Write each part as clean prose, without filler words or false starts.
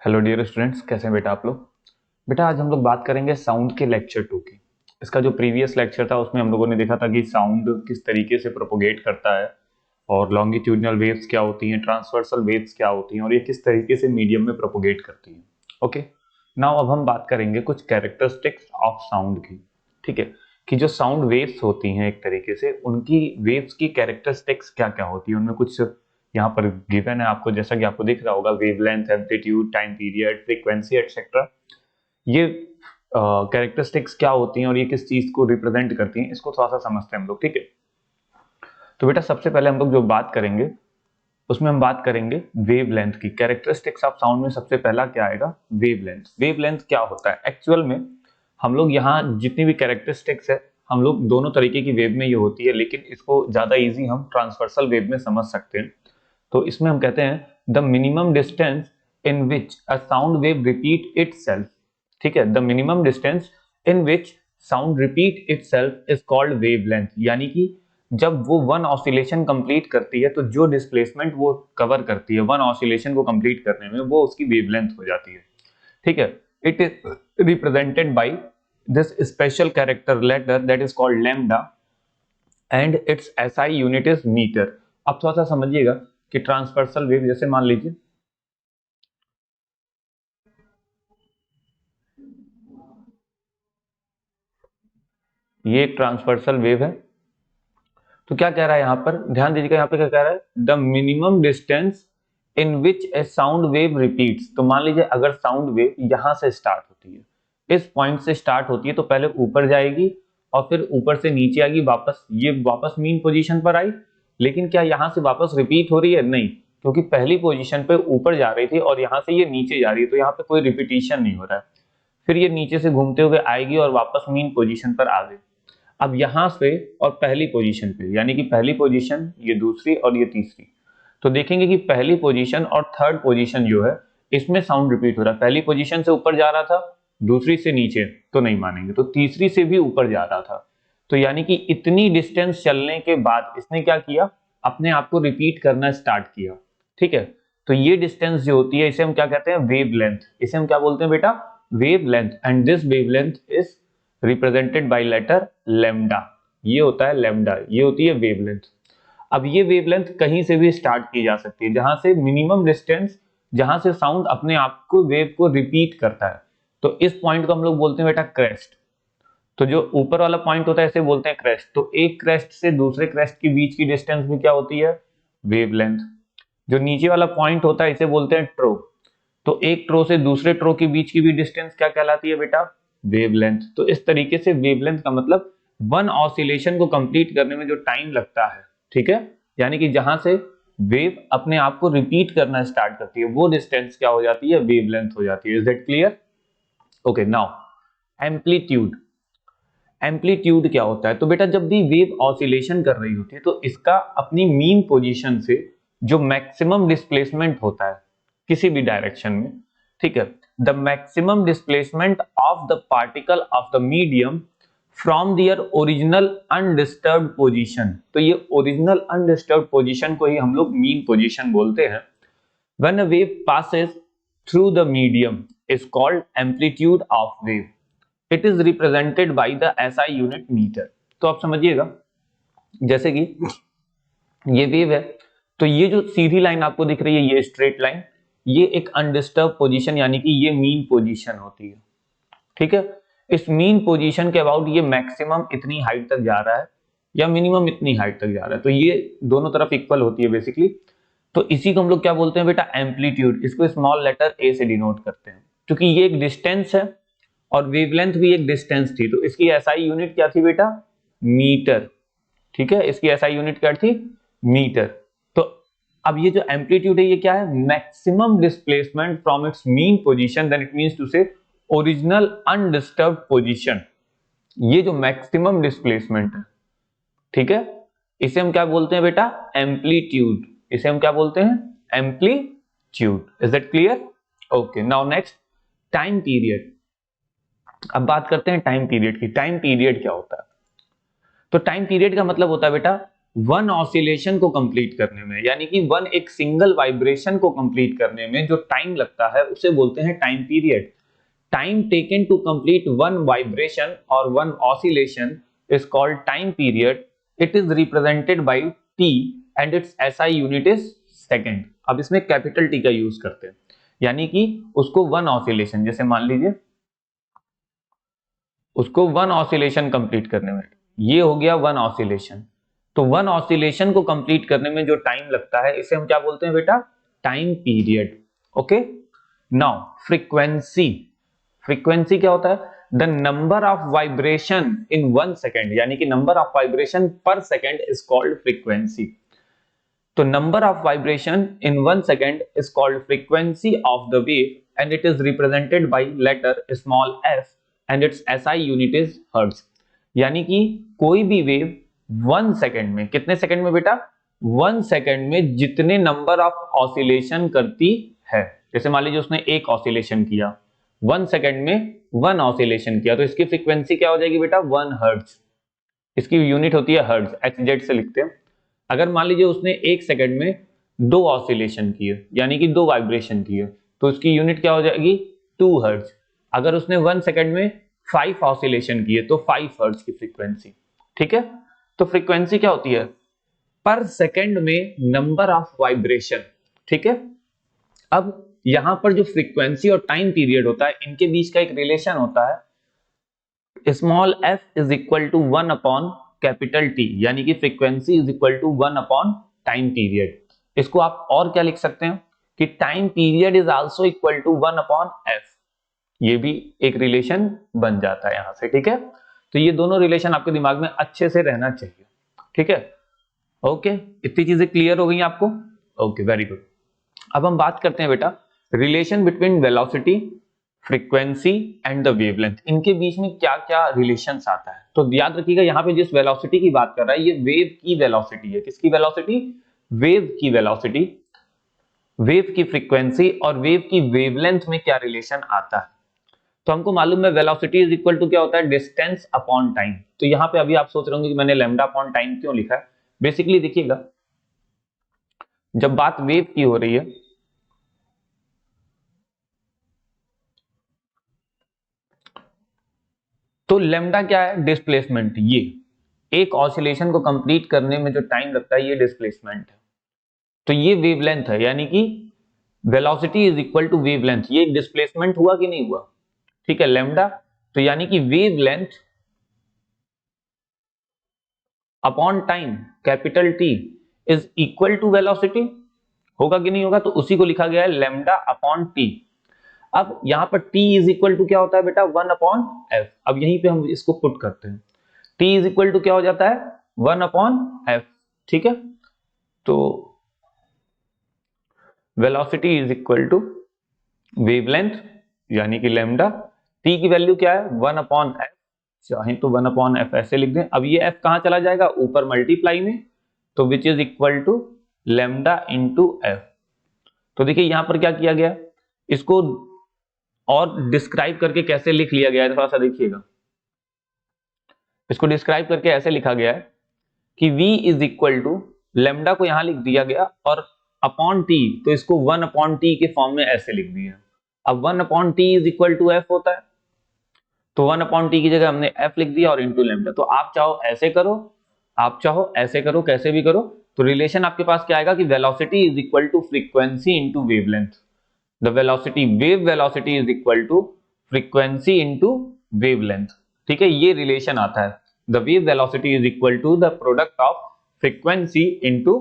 Hello dear students, कैसे हैं बेटा आप लोग। बेटा आज हम लोग बात करेंगे साउंड के लेक्चर 2 की। इसका जो प्रीवियस लेक्चर था उसमें हम लोगों ने देखा था कि साउंड किस तरीके से प्रोपोगेट करता है और लॉन्गिट्यूडिनल वेव्स क्या होती हैं, ट्रांसवर्सल वेव्स क्या होती हैं और ये किस तरीके से मीडियम में प्रोपोगेट करती हैं। ओके, नाउ अब हम बात करेंगे कुछ कैरेक्टरिस्टिक्स ऑफ साउंड की। ठीक है, कि जो साउंड वेव्स होती हैं एक तरीके से उनकी वेव्स की कैरेक्टरिस्टिक्स क्या क्या होती है, उनमें कुछ यहाँ पर गिवन है आपको, जैसा कि आपको दिख रहा होगा, wavelength, amplitude, time period, frequency etcetera. ये कैरेक्टरिस्टिक्स क्या होती हैं और ये किस चीज को रिप्रेजेंट करती हैं, इसको थोड़ा सा समझते हैं हम लोग। ठीक है, तो बेटा सबसे पहले हम लोग जो बात करेंगे उसमें हम बात करेंगे वेवलेंथ की। कैरेक्टरिस्टिक्स ऑफ साउंड में सबसे पहला क्या आएगा? वेवलेंथ। वेवलेंथ क्या होता है एक्चुअल में? हम लोग यहाँ जितनी भी कैरेक्टरिस्टिक्स है हम लोग दोनों तरीके की वेव में ये होती है, लेकिन इसको ज्यादा इजी हम ट्रांसवर्सल वेव में समझ सकते हैं। तो इसमें हम कहते हैं the minimum distance in which a sound wave repeat itself. ठीक है, the minimum distance in which sound repeat itself is called wavelength. यानी कि जब वो वन ऑसिलेशन कंप्लीट करती है तो जो डिस्प्लेसमेंट वो कवर करती है वन ऑसिलेशन को कंप्लीट करने में, वो उसकी वेवलेंथ हो जाती है। ठीक है, it is represented by this special character letter that is called lambda and its SI unit is metre. अब थोड़ा सा समझिएगा कि ट्रांसवर्सल वेव, जैसे मान लीजिए ये एक ट्रांसवर्सल वेव है, तो क्या कह रहा है यहाँ पर, ध्यान दीजिएगा यहाँ पे क्या कह रहा है, the minimum distance in which A sound wave repeats. तो मान लीजिए अगर साउंड वेव यहां से स्टार्ट होती है, इस पॉइंट से स्टार्ट होती है, तो पहले ऊपर जाएगी और फिर ऊपर से नीचे आएगी, वापस ये वापस मीन पोजीशन पर आई। लेकिन क्या यहां से वापस रिपीट हो रही है? नहीं, क्योंकि पहली पोजीशन पे ऊपर जा रही थी और यहां से ये नीचे जा रही है, तो यहाँ पे कोई रिपीटिशन नहीं हो रहा है। फिर ये नीचे से घूमते हुए आएगी और वापस मीन पोजीशन पर आ गई। अब यहां से और पहली पोजीशन पे, यानी कि पहली पोजीशन, ये दूसरी और ये तीसरी, तो देखेंगे कि पहली पोजीशन और थर्ड पोजीशन जो है इसमें साउंड रिपीट हो रहा है। पहली पोजीशन से ऊपर जा रहा था, दूसरी से नीचे, तो नहीं मानेंगे, तो तीसरी से भी ऊपर जा रहा था। तो यानी कि इतनी डिस्टेंस चलने के बाद इसने क्या किया, अपने आप को रिपीट करना स्टार्ट किया। ठीक है, तो ये डिस्टेंस जो होती है इसे हम क्या कहते हैं? वेवलेंथ। इसे हम क्या बोलते हैं बेटा? Wavelength. And this wavelength is represented by letter lambda. ये होता है लैम्डा, ये होती है वेवलेंथ। अब ये वेवलेंथ कहीं से भी स्टार्ट की जा सकती है, जहां से मिनिमम डिस्टेंस, जहां से साउंड अपने आप को वेव को रिपीट करता है, तो इस पॉइंट को हम लोग बोलते हैं बेटा क्रेस्ट। तो जो ऊपर वाला पॉइंट होता है इसे बोलते हैं क्रेस्ट। तो एक क्रेस्ट से दूसरे क्रेस्ट के बीच की डिस्टेंस भी क्या होती है? वेवलेंथ। जो नीचे वाला पॉइंट होता है इसे बोलते हैं ट्रो। तो एक ट्रो से दूसरे ट्रो के बीच की भी डिस्टेंस क्या कहलाती है बेटा? वेवलेंथ। तो इस तरीके से वेवलेंथ का मतलब वन ऑसिलेशन को कंप्लीट करने में जो टाइम लगता है, ठीक है, यानी कि जहां से वेव अपने आप को रिपीट करना स्टार्ट करती है, वो डिस्टेंस क्या हो जाती है? वेवलेंथ हो जाती है। Is that clear? Okay, now amplitude. Amplitude क्या होता है? तो बेटा जब भी वेव ऑसिलेशन कर रही होती है तो इसका अपनी मीन पोजीशन से जो मैक्सिमम डिस्प्लेसमेंट होता है किसी भी डायरेक्शन में, ठीक है, the maximum displacement of the particle of the medium from their original undisturbed position. तो ये ओरिजिनल अनडिस्टर्ब्ड पोजीशन को ही हम लोग मीन पोजीशन बोलते हैं। When a wave passes through the medium is called amplitude of wave. It is represented by the SI unit metre. तो आप समझिएगा, जैसे कि ये वेव है, तो ये जो सीधी लाइन आपको दिख रही है, ये स्ट्रेट लाइन, ये एक अनडिस्टर्ब पोजीशन यानी कि ये मीन पोजीशन होती है। ठीक है, इस मीन पोजीशन के अबाउट ये मैक्सिमम इतनी हाइट तक जा रहा है या मिनिमम इतनी हाइट तक जा रहा है, तो ये दोनों तरफ इक्वल होती है बेसिकली। तो इसी को हम लोग क्या बोलते हैं बेटा? एम्पलीट्यूड। इसको स्मॉल लेटर ए से डिनोट करते हैं, क्योंकि ये एक डिस्टेंस है और वेवलेंथ भी एक डिस्टेंस थी, तो इसकी एसआई यूनिट क्या थी बेटा? मीटर। ठीक है, इसकी एसआई यूनिट क्या थी? मीटर। तो अब ये जो एम्पलीट्यूड है ये क्या है? Maximum displacement from its mean position, then it means to say original undisturbed position. ये जो मैक्सिमम डिस्प्लेसमेंट है, ठीक है, इसे हम क्या बोलते हैं बेटा? एम्पलीट्यूड। इसे हम क्या बोलते हैं? Amplitude. Is that clear? Okay, now next, time period. अब बात करते हैं टाइम पीरियड की। टाइम पीरियड क्या होता है? तो टाइम पीरियड का मतलब होता है बेटा वन ऑसिलेशन को कंप्लीट करने में, यानी कि वन एक सिंगल वाइब्रेशन को कंप्लीट करने में जो टाइम लगता है उसे बोलते हैं time period. Time taken to complete one vibration और one oscillation is called time period. It is represented by T and its SI unit is second. अब इसमें कैपिटल टी का यूज करते हैं, यानी कि उसको वन ऑसिलेशन, जैसे मान लीजिए उसको वन ऑसिलेशन कंप्लीट करने में, ये हो गया वन ऑसिलेशन। तो वन ऑसिलेशन को कंप्लीट करने में जो टाइम लगता है इसे हम क्या बोलते हैं बेटा? Time period. Okay, now frequency. Frequency क्या होता है? The number of vibration in 1 second, यानी कि number of vibration per second is called frequency. तो number of vibration in 1 second is called frequency of the wave and it is represented by letter small f and its SI unit is hertz. यानी कि कोई भी wave 1 second में, कितने second में बेटा? 1 second में जितने नंबर ऑफ ऑसिलेशन करती है, जैसे मान लीजिए उसने एक ऑसिलेशन किया, 1 सेकेंड में 1 ऑसिलेशन किया, तो इसकी फ्रीक्वेंसी क्या हो जाएगी बेटा? 1 हर्ट्ज। इसकी यूनिट होती है हर्ट्ज, HZ से लिखते हैं। अगर मान लीजिए उसने 1 सेकेंड में 2 ऑसिलेशन किए, यानी कि 2 वाइब्रेशन किए, तो उसकी यूनिट क्या हो जाएगी? 2 हर्ट्ज। अगर उसने 1 सेकेंड में 5 ऑसिलेशन किए तो 5 हर्ट्ज की फ्रीक्वेंसी। ठीक है, तो फ्रीक्वेंसी क्या होती है? पर सेकेंड में नंबर ऑफ वाइब्रेशन। ठीक है, अब यहां पर जो फ्रीक्वेंसी और टाइम पीरियड होता है, इनके बीच का एक रिलेशन होता है, small f is equal to 1 upon capital T, यानी कि frequency is equal to 1 upon time period. इसको आप और क्या लिख सकते हैं कि time period is also equal to 1 upon f। ये भी एक रिलेशन बन जाता है यहां से। ठीक है, तो ये दोनों रिलेशन आपके दिमाग में अच्छे से रहना चाहिए। ठीक है, ओके, इतनी चीजें क्लियर हो गई आपको? Okay, very good. अब हम बात करते हैं बेटा relation between velocity, frequency and the wavelength. इनके बीच में क्या क्या रिलेशंस आता है? तो याद रखिएगा, यहाँ पे जिस वेलोसिटी की बात कर रहा है ये वेव की वेलोसिटी है। किसकी वेलोसिटी? वेव की वेलोसिटी। वेव की फ्रीक्वेंसी और वेव की वेवलेंथ में क्या रिलेशन आता है? तो हमको मालूम है वेलोसिटी इज इक्वल टू क्या होता है? Distance upon time. तो यहाँ पे अभी आप सोच रहे होंगे कि मैंने लैम्डा अपॉन टाइम क्यों लिखा है। बेसिकली देखिएगा, जब बात वेव की हो रही है तो लैम्डा क्या है? डिस्प्लेसमेंट। ये एक ऑसिलेशन को कंप्लीट करने में जो टाइम लगता है ये डिस्प्लेसमेंट है। तो ये वेवलेंथ है, यानी कि velocity is equal to wavelength. ये डिस्प्लेसमेंट हुआ कि नहीं हुआ? ठीक है, लैम्डा। तो यानी कि wavelength upon time capital T is equal to velocity. होगा कि नहीं होगा? तो उसी को लिखा गया है लैम्डा अपॉन टी। अब यहां पर T इज इक्वल टू क्या होता है बेटा? 1 अपॉन f। अब यहीं पे हम इसको पुट करते हैं, T इज इक्वल टू क्या हो जाता है? 1 अपॉन f। ठीक है, तो velocity is equal to wavelength यानी कि लैम्डा, T की वैल्यू क्या है? 1 अपॉन f। चाहे तो 1 अपॉन f ऐसे लिख दें। अब ये f कहां चला जाएगा? ऊपर मल्टीप्लाई में, तो which is equal to lambda into f। तो देखिए यहां पर क्या किया गया, इसको और डिस्क्राइब करके कैसे लिख लिया गया है, थोड़ा सा देखिएगा। इसको डिस्क्राइब करके ऐसे लिखा गया है कि v is equal to lambda को यहां लिख दिया गया और अपॉन t, तो इसको 1 अपॉन t के फॉर्म में ऐसे लिख दिया। अब 1 upon t is equal to f होता है, तो 1 अपॉन t की जगह हमने f लिख दिया और इंटू लैम्डा। तो आप चाहो ऐसे करो, आप चाहो ऐसे करो, कैसे भी करो, तो रिलेशन आपके पास क्या आएगा कि velocity is equal to frequency into wavelength. The velocity, wave velocity is equal to frequency into wavelength. ठीक है, ये रिलेशन आता है। The wave velocity is equal to the product of frequency into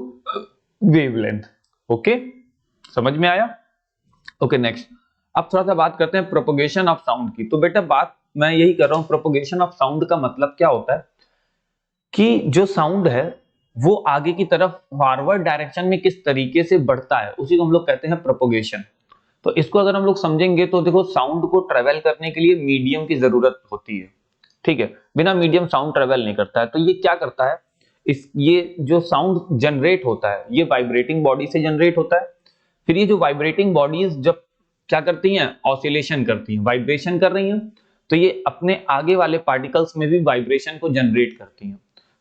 wavelength. Okay, समझ में आया? Okay, next. अब थोड़ा सा बात करते हैं प्रोपोगेशन ऑफ साउंड की। तो बेटा बात मैं यही कर रहा हूं, प्रोपोगेशन ऑफ साउंड का मतलब क्या होता है कि जो साउंड है वो आगे की तरफ फॉरवर्ड डायरेक्शन में किस तरीके से बढ़ता है, उसी को हम लोग कहते हैं प्रोपोगेशन। तो इसको अगर हम लोग समझेंगे तो देखो, साउंड को ट्रेवल करने के लिए मीडियम की जरूरत होती है। ठीक है, बिना मीडियम साउंड ट्रेवल नहीं करता है। तो ये क्या करता है, ये जो साउंड जनरेट होता है ये वाइब्रेटिंग बॉडी से जनरेट होता है। फिर ये जो वाइब्रेटिंग बॉडीज जब क्या करती हैं? ऑसिलेशन करती हैं, वाइब्रेशन कर रही हैं, तो ये अपने आगे वाले पार्टिकल्स में भी वाइब्रेशन को जनरेट करती हैं।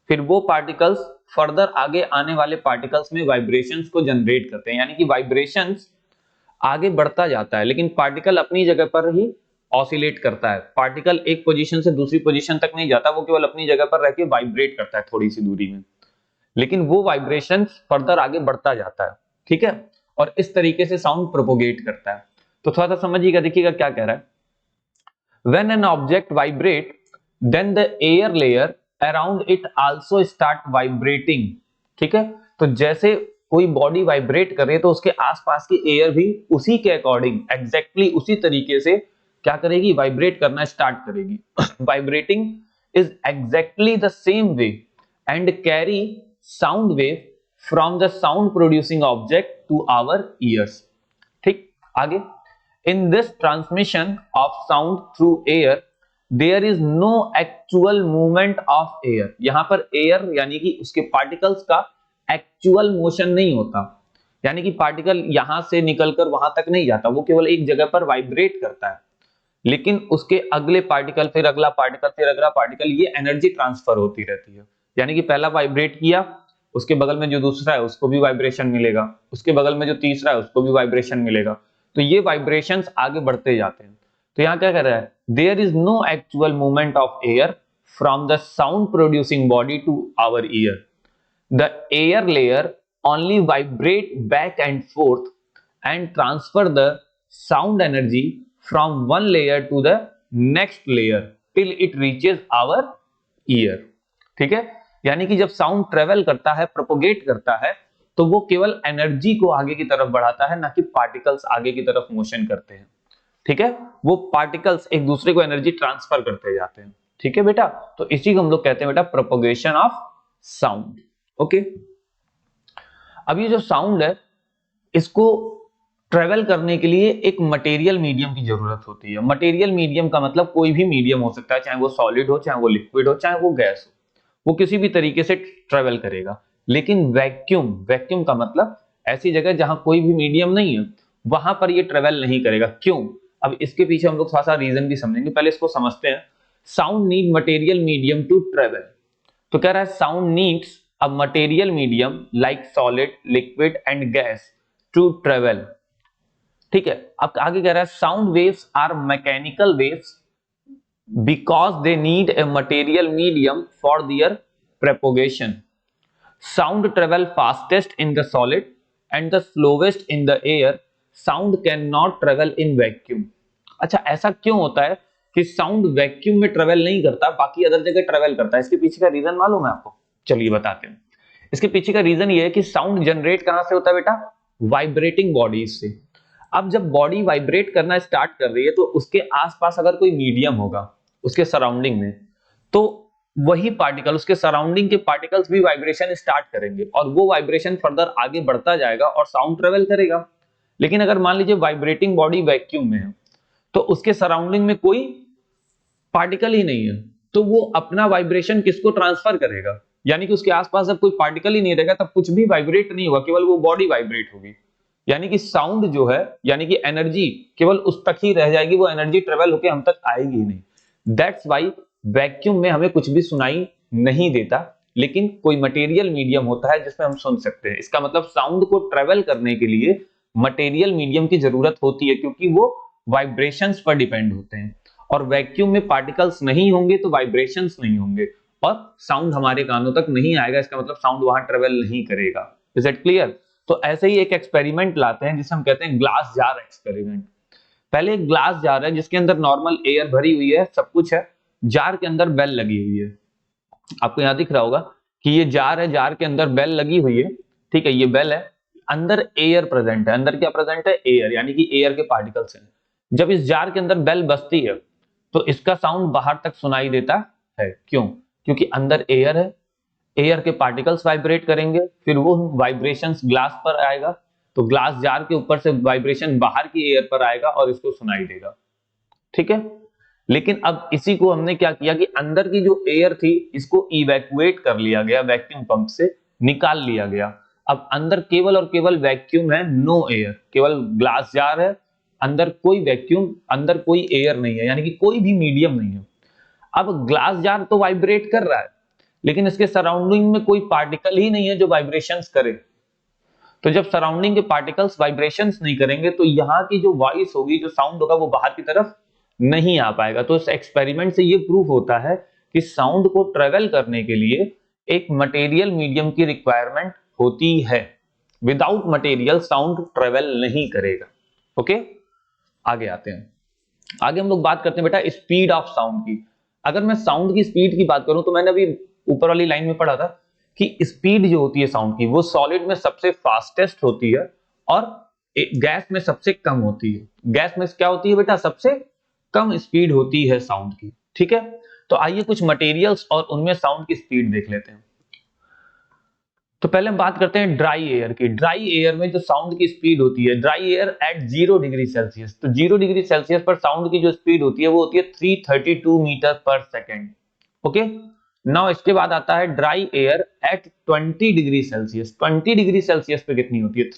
फिर वो पार्टिकल्स फर्दर आगे आने वाले पार्टिकल्स में वाइब्रेशंस को जनरेट करते हैं, यानी कि वाइब्रेशंस आगे बढ़ता जाता है लेकिन पार्टिकल अपनी जगह पर ही ऑसिलेट करता है। पार्टिकल एक पोजीशन से दूसरी पोजीशन तक नहीं जाता, वो केवल अपनी जगह पर रह के वाइब्रेट करता है थोड़ी सी दूरी में, लेकिन वो वाइब्रेशन फर्दर आगे बढ़ता जाता है, ठीक है, और इस तरीके से साउंड प्रोपोगेट करता है। तो थोड़ा सा समझिएगा, देखिएगा क्या कह रहा है। When an object vibrate, then the air layer around it also start vibrating, ठीक है। तो जैसे कोई बॉडी वाइब्रेट करे तो उसके आसपास की एयर भी उसी के अकॉर्डिंग एग्जैक्टली उसी तरीके से क्या करेगी, वाइब्रेट करना स्टार्ट करेगी। Vibrating is exactly the same way and carry sound wave from the sound producing object to our ears, ठीक। आगे, in this transmission of sound through air there is no actual movement of air, यहां पर air यानी कि उसके particles का actual motion नहीं होता, यानी कि पार्टिकल यहां से निकलकर वहां तक नहीं जाता, वो केवल एक जगह पर वाइब्रेट करता है, लेकिन उसके अगले पार्टिकल, फिर अगला पार्टिकल, फिर अगला पार्टिकल, ये एनर्जी ट्रांसफर होती रहती है। यानी कि पहला वाइब्रेट किया, उसके बगल में जो दूसरा है उसको भी वाइब्रेशन मिलेगा, उसके बगल में जो तीसरा है उसको भी वाइब्रेशन मिलेगा, तो ये वाइब्रेशंस आगे बढ़ते जाते हैं। तो यहाँ क्या कह रहा है, there is no actual movement of air from the sound producing body to our ear, the air layer only vibrate back and forth and transfer the sound energy from one layer to the next layer till it reaches our ear, ठीक है। यानी कि जब sound travel करता है, propagate करता है, तो वो केवल एनर्जी को आगे की तरफ बढ़ाता है, ना कि पार्टिकल्स आगे की तरफ मोशन करते हैं, ठीक है। वो पार्टिकल्स एक दूसरे को एनर्जी ट्रांसफर करते जाते हैं, ठीक है बेटा। तो इसी को हम लोग कहते हैं बेटा प्रोपोगेशन ऑफ साउंड, ओके। अब ये जो साउंड है, इसको ट्रेवल करने के लिए एक मटेरियल मीडियम की जरूरत होती है। मटेरियल मीडियम का मतलब कोई भी मीडियम हो सकता है, चाहे वो सॉलिड हो, चाहे वो लिक्विड हो, चाहे वो गैस हो, वो किसी भी तरीके से ट्रेवल करेगा। लेकिन वैक्यूम, वैक्यूम का मतलब ऐसी जगह जहां कोई भी मीडियम नहीं है, वहां पर ये ट्रेवल नहीं करेगा। क्यों? अब इसके पीछे हम लोग थोड़ा सा रीजन भी समझेंगे, पहले इसको समझते हैं। Sound need material medium to travel, तो कह रहा है sound needs a material medium like solid, liquid and gas to travel, ठीक है। अब आगे कह रहा है sound waves are mechanical waves because they need a material medium for their propagation. Sound travel fastest in the solid and the slowest in the air. Sound cannot travel in vacuum. अच्छा, ऐसा क्यों होता है कि sound vacuum में travel नहीं करता, बाकी अदर जगह ट्रेवल करता है? इसके पीछे का रीजन मालूम है आपको? चलिए बताते हैं। इसके पीछे का रीजन ये है कि साउंड जनरेट कहां से होता है बेटा? वाइब्रेटिंग बॉडीज से। अब जब बॉडी वाइब्रेट करना स्टार्ट कर रही है, तो उसके आसपास अगर कोई मीडियम होगा उसके सराउंडिंग में, तो वही पार्टिकल, उसके सराउंडिंग के पार्टिकल्स भी वाइब्रेशन स्टार्ट करेंगे और वो वाइब्रेशन फर्दर आगे बढ़ता जाएगा और साउंड ट्रेवल करेगा। लेकिन अगर मान लीजिए वाइब्रेटिंग बॉडी वैक्यूम में है, तो उसके सराउंडिंग में कोई पार्टिकल ही नहीं है, तो वो अपना वाइब्रेशन किसको ट्रांसफर करेगा? यानी कि उसके आसपास जब कोई पार्टिकल ही नहीं रहेगा, तब कुछ भी वाइब्रेट नहीं होगा, केवल वो बॉडी वाइब्रेट होगी। यानी कि साउंड जो है, यानी कि एनर्जी केवल उस तक ही रह जाएगी, वो एनर्जी ट्रेवल होकर हम तक आएगी ही नहीं। दैट्स वाई वैक्यूम में हमें कुछ भी सुनाई नहीं देता, लेकिन कोई मटेरियल मीडियम होता है जिसमें हम सुन सकते हैं। इसका मतलब साउंड को ट्रेवल करने के लिए मटेरियल मीडियम की जरूरत होती है, क्योंकि वो वाइब्रेशंस पर डिपेंड होते हैं, और वैक्यूम में पार्टिकल्स नहीं होंगे तो वाइब्रेशंस नहीं होंगे और साउंड हमारे कानों तक नहीं आएगा। इसका मतलब साउंड वहां ट्रेवल नहीं करेगा। Is it clear? तो ऐसे ही एक एक्सपेरिमेंट लाते हैं जिसे हम कहते हैं ग्लास जार एक्सपेरिमेंट। पहले एक ग्लास जार है जिसके अंदर नॉर्मल एयर भरी हुई है, सब कुछ है। जार के अंदर बेल लगी हुई है, आपको यहां दिख रहा होगा कि ये जार है, जार के अंदर बेल लगी हुई है, ठीक है, ये बेल है, अंदर एयर प्रेजेंट है। अंदर क्या प्रेजेंट है? एयर, यानी कि एयर के पार्टिकल्स हैं। जब इस जार के अंदर बेल बजती है तो इसका साउंड बाहर तक सुनाई देता है। क्यों? क्योंकि अंदर एयर है, एयर के पार्टिकल्स वाइब्रेट करेंगे, फिर वो वाइब्रेशंस ग्लास पर आएगा, तो ग्लास जार के ऊपर से वाइब्रेशन बाहर की एयर पर आएगा और इसको सुनाई देगा, ठीक है। लेकिन अब इसी को हमने क्या किया कि अंदर की जो एयर थी इसको इवैक्यूएट कर लिया गया, वैक्यूम पंप से निकाल लिया गया। अब अंदर केवल और केवल वैक्यूम है, नो एयर, केवल ग्लास जार है, अंदर कोई वैक्यूम, अंदर कोई एयर नहीं है, यानी कि कोई भी मीडियम नहीं है। अब ग्लास जार तो वाइब्रेट कर रहा है, लेकिन इसके सराउंडिंग में कोई पार्टिकल ही नहीं है जो वाइब्रेशंस करे। तो जब सराउंडिंग के पार्टिकल्स वाइब्रेशंस नहीं करेंगे तो यहाँ की जो वॉइस होगी, जो साउंड होगा, वो बाहर की तरफ नहीं आ पाएगा। तो इस एक्सपेरिमेंट से ये प्रूफ होता है कि साउंड को ट्रेवल करने के लिए एक मटेरियल मीडियम की रिक्वायरमेंट होती है। विदाउट मटेरियल साउंड ट्रेवल नहीं करेगा। ओके, आगे आते हैं। आगे हम लोग बात करते हैं बेटा स्पीड ऑफ साउंड की। अगर मैं साउंड की स्पीड की बात करूं तो मैंने अभी ऊपर वाली लाइन में पढ़ा था कि स्पीड जो होती है साउंड की, वो सॉलिड में सबसे फास्टेस्ट होती है और गैस में सबसे कम होती है। गैस में क्या होती है बेटा? सबसे कम स्पीड होती है साउंड की। ठीक है, तो आइए कुछ मटेरियल्स और उनमें साउंड की स्पीड देख लेते हैं। तो पहले हम बात करते हैं ड्राई एयर की। ड्राई एयर में जो साउंड की स्पीड होती है, dry air at 0 degree Celsius, तो 0 डिग्री सेल्सियस पर साउंड की जो स्पीड होती है वो होती है 332 metre per second. Okay, now इसके बाद आता है dry air at 20 degree Celsius. 20 degree Celsius पे कितनी होती है?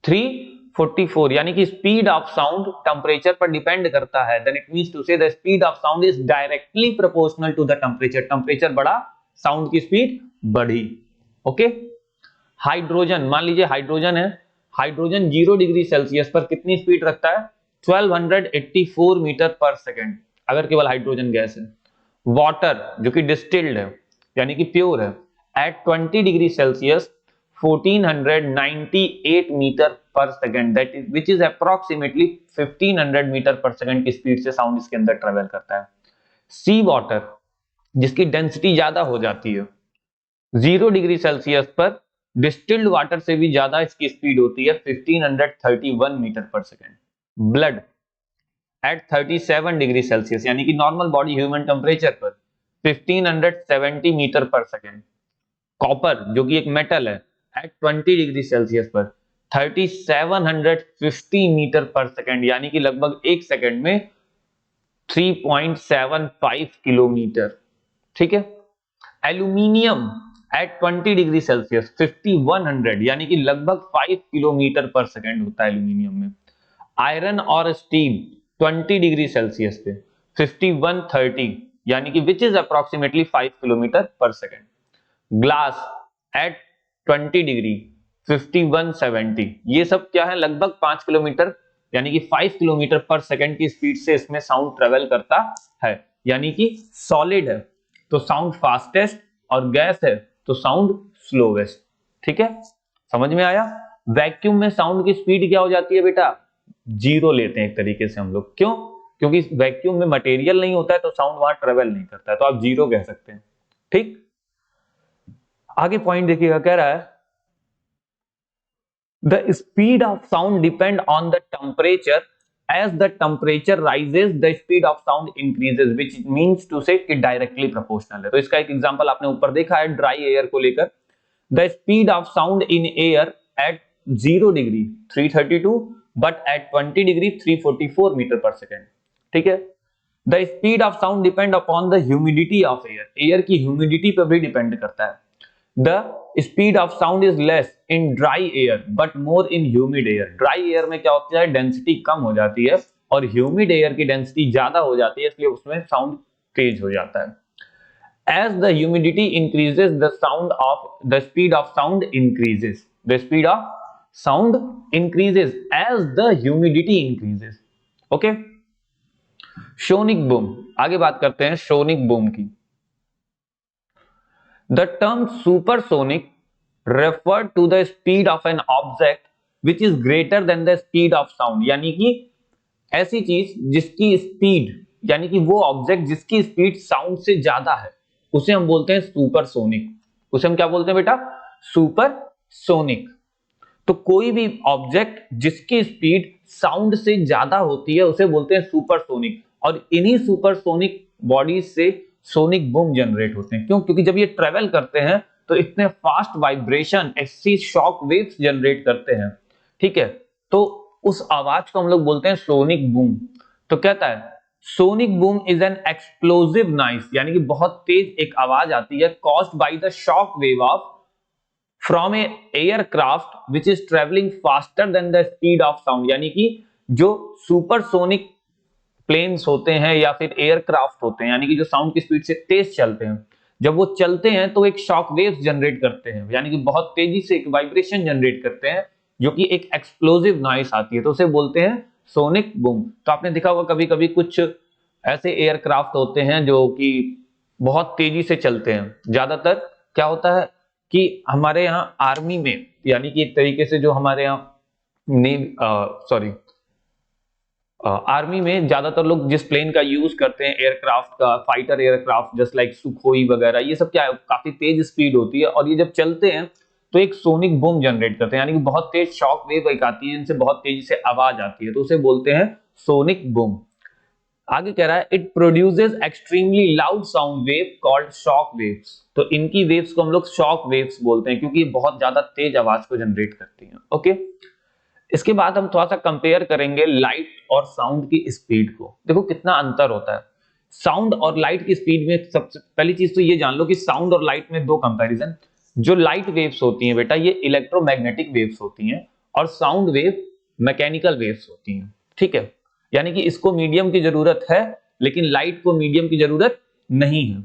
344 यानी कि स्पीड ऑफ साउंड टेम्परेचर पर डिपेंड करता है। Then it means to say the speed of sound is directly proportional to the temperature. Temperature बढ़ा, साउंड की स्पीड बढ़ी। ओके, हाइड्रोजन, मान लीजिए हाइड्रोजन है, हाइड्रोजन 0 डिग्री सेल्सियस पर कितनी स्पीड रखता है? 1284 मीटर पर सेकेंड, अगर केवल हाइड्रोजन गैस है। वाटर जो कि डिस्टिल्ड है यानी कि प्योर है, at 20 degree Celsius 1498 metre per second, that is which is approximately 1500 metre per second की स्पीड से साउंड इसके अंदर ट्रेवल करता है। सी वाटर जिसकी डेंसिटी ज्यादा हो जाती है, 0 डिग्री सेल्सियस पर डिस्टिल्ड वाटर से भी ज्यादा इसकी स्पीड होती है 1531 metre per second. Blood at 37 degree Celsius यानी कि नॉर्मल बॉडी ह्यूमन टेम्परेचर पर 1570 मीटर पर सेकेंड। कॉपर जो कि एक मेटल है, एट 20 डिग्री सेल्सियस पर 3750 मीटर पर सेकेंड यानी कि लगभग एक सेकेंड में 3.75 किलोमीटर। ठीक है, एल्यूमिनियम एट 20 डिग्री सेल्सियस 5100 यानी कि लगभग 5 किलोमीटर पर सेकेंड होता है एल्यूमिनियम में। आयरन और स्टील 20 डिग्री सेल्सियस पे 5130 यानी कि विच इज अप्रोक्सीमेटली 5 किलोमीटर पर सेकेंड। ग्लास एट 20 डिग्री 5170, ये सब क्या है? लगभग 5 किलोमीटर यानी कि 5 किलोमीटर पर सेकेंड की स्पीड से इसमें साउंड ट्रेवल करता है। यानी कि सॉलिड है तो साउंड फास्टेस्ट और गैस है तो साउंड स्लोवेस्ट। ठीक है, समझ में आया? वैक्यूम में साउंड की स्पीड क्या हो जाती है बेटा? 0 लेते हैं एक तरीके से हम लोग। क्यों? क्योंकि वैक्यूम में मटेरियल नहीं होता है तो साउंड वहां ट्रेवल नहीं करता है, तो आप 0 कह सकते हैं। ठीक, आगे पॉइंट देखिएगा, कह रहा है the speed of sound depend on the temperature, as the temperature rises the speed of sound increases, which means to say कि डायरेक्टली प्रोपोर्शनल है। तो इसका एक एग्जांपल आपने ऊपर देखा है ड्राई एयर को लेकर। The speed of sound in air at 0 degree 332 but at 20 degree 344 metre per second. ठीक है, the speed of sound depend upon the humidity of air, air की ह्यूमिडिटी पर भी डिपेंड करता है। The speed of sound is less in dry air but more in humid air. Dry air में क्या होता है? डेंसिटी कम हो जाती है और ह्यूमिड एयर की डेंसिटी ज्यादा हो जाती है, इसलिए उसमें साउंड तेज हो जाता है। As the humidity increases, the speed of sound increases. The speed of sound increases as the humidity increases. Okay? Sonic boom. आगे बात करते हैं sonic boom की। The term supersonic referred to the speed of an object which is greater than the speed of sound, यानी कि ऐसी चीज जिसकी स्पीड, यानी कि वो ऑब्जेक्ट जिसकी स्पीड साउंड से ज्यादा है, उसे हम बोलते हैं सुपरसोनिक। उसे हम क्या बोलते हैं बेटा? सुपरसोनिक। तो कोई भी ऑब्जेक्ट जिसकी स्पीड साउंड से ज्यादा होती है उसे बोलते हैं सुपरसोनिक, और इन्हीं सुपरसोनिक बॉडीज से सोनिक बूम जनरेट होते हैं। क्यों? क्योंकि जब ये ट्रेवल करते हैं तो इतने फास्ट वाइब्रेशन, ऐसी शॉक वेव्स जनरेट करते हैं। ठीक है, तो उस आवाज को हम लोग बोलते हैं सोनिक बूम। तो कहता है sonic boom is an explosive noise, यानी कि बहुत तेज एक आवाज आती है, caused by the shock wave of from A aircraft which is travelling faster than the speed of sound, यानी कि जो सुपरसोनिक प्लेन्स होते हैं या फिर एयरक्राफ्ट होते हैं, यानी कि जो साउंड की स्पीड से तेज चलते हैं, जब वो चलते हैं तो एक शॉक वेव्स जनरेट करते हैं, यानी कि बहुत तेजी से एक वाइब्रेशन जनरेट करते हैं, जो कि एक एक्सप्लोसिव नॉइस आती है, तो उसे बोलते हैं सोनिक बूम। तो आपने देखा होगा कभी कभी कुछ ऐसे एयरक्राफ्ट होते हैं जो कि बहुत तेजी से चलते हैं। ज्यादातर क्या होता है कि हमारे यहाँ आर्मी में, यानी कि एक तरीके से जो हमारे यहाँ आर्मी में ज्यादातर लोग जिस प्लेन का यूज करते हैं, एयरक्राफ्ट का, fighter aircraft just like Sukhoi वगैरह, ये सब क्या है, काफी तेज स्पीड होती है, और ये जब चलते हैं तो एक सोनिक बूम जनरेट करते हैं, यानी कि बहुत तेज शॉक वेव एक आती है जिनसे बहुत तेजी से आवाज आती है, तो उसे बोलते हैं सोनिक बूम। आगे कह रहा है it produces extremely loud sound wave called shock waves. तो इनकी वेव्स को हम लोग शॉक वेव्स बोलते हैं, क्योंकि बहुत ज्यादा तेज आवाज को जनरेट करती हैं। ओके, इसके बाद हम थोड़ा सा कंपेयर करेंगे लाइट और साउंड की स्पीड को। देखो कितना अंतर होता है साउंड और लाइट की स्पीड में। सबसे पहली चीज तो ये जान लो कि साउंड और लाइट में दो कंपैरिजन। जो लाइट वेव्स होती हैं बेटा, ये इलेक्ट्रोमैग्नेटिक वेव्स होती हैं, और साउंड वेव मैकेनिकल वेव्स होती हैं। ठीक है, यानी कि इसको मीडियम की जरूरत है, लेकिन लाइट को मीडियम की जरूरत नहीं है।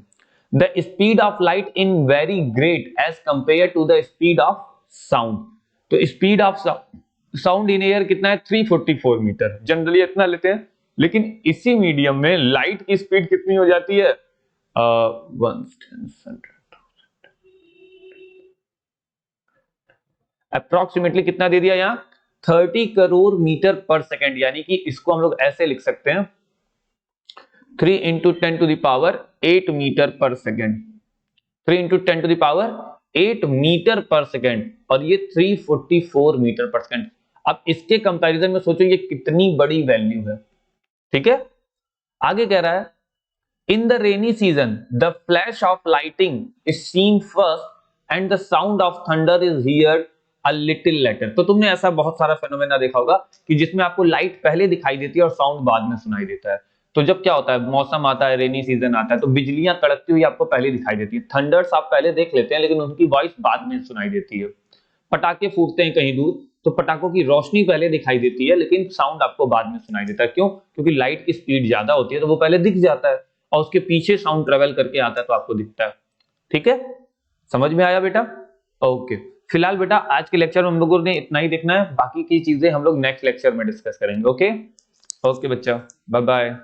The speed of light in very great as compare to the speed of sound. तो speed of sound in air कितना है, 344 मीटर, जनरली इतना लेते हैं, लेकिन इसी मीडियम में लाइट की स्पीड कितनी हो जाती है, अप्रोक्सीमेटली कितना दे दिया यहाँ, 30 करोड़ मीटर पर सेकेंड, यानी कि इसको हम लोग ऐसे लिख सकते हैं 3 into 10 to the power 8 metre per second, 3 into 10 to the power 8 metre per second, और ये 344 मीटर पर सेकेंड। अब इसके कंपैरिजन में सोचो ये कितनी बड़ी वैल्यू है। ठीक है, आगे कह रहा है in the rainy season the flash of lighting is seen first and the sound of thunder is heard a little letter. तो तुमने ऐसा बहुत सारा फेनोमेना देखा होगा कि जिसमें आपको लाइट पहले दिखाई देती है और साउंड बाद में सुनाई देता है। तो जब क्या होता है, मौसम आता है, रेनी सीजन आता है, तो बिजलियां कड़कती हुई आपको पहले दिखाई देती है, थंडर्स आप पहले देख लेते हैं, लेकिन उनकी वॉइस बाद में सुनाई देती है। पटाखे फूटते हैं कहीं दूर, तो पटाखों की रोशनी पहले दिखाई देती है, लेकिन साउंड आपको बाद में सुनाई देता है। क्यों? क्योंकि लाइट की स्पीड ज्यादा होती है, तो वो पहले दिख जाता है, और उसके पीछे साउंड ट्रेवल करके आता है तो आपको दिखता है। ठीक है, समझ में आया बेटा? ओके, फिलहाल बेटा आज के लेक्चर में हम लोगों ने इतना ही देखना है, बाकी की चीजें हम लोग नेक्स्ट लेक्चर में डिस्कस करेंगे। ओके ओके बच्चा, बाय बाय।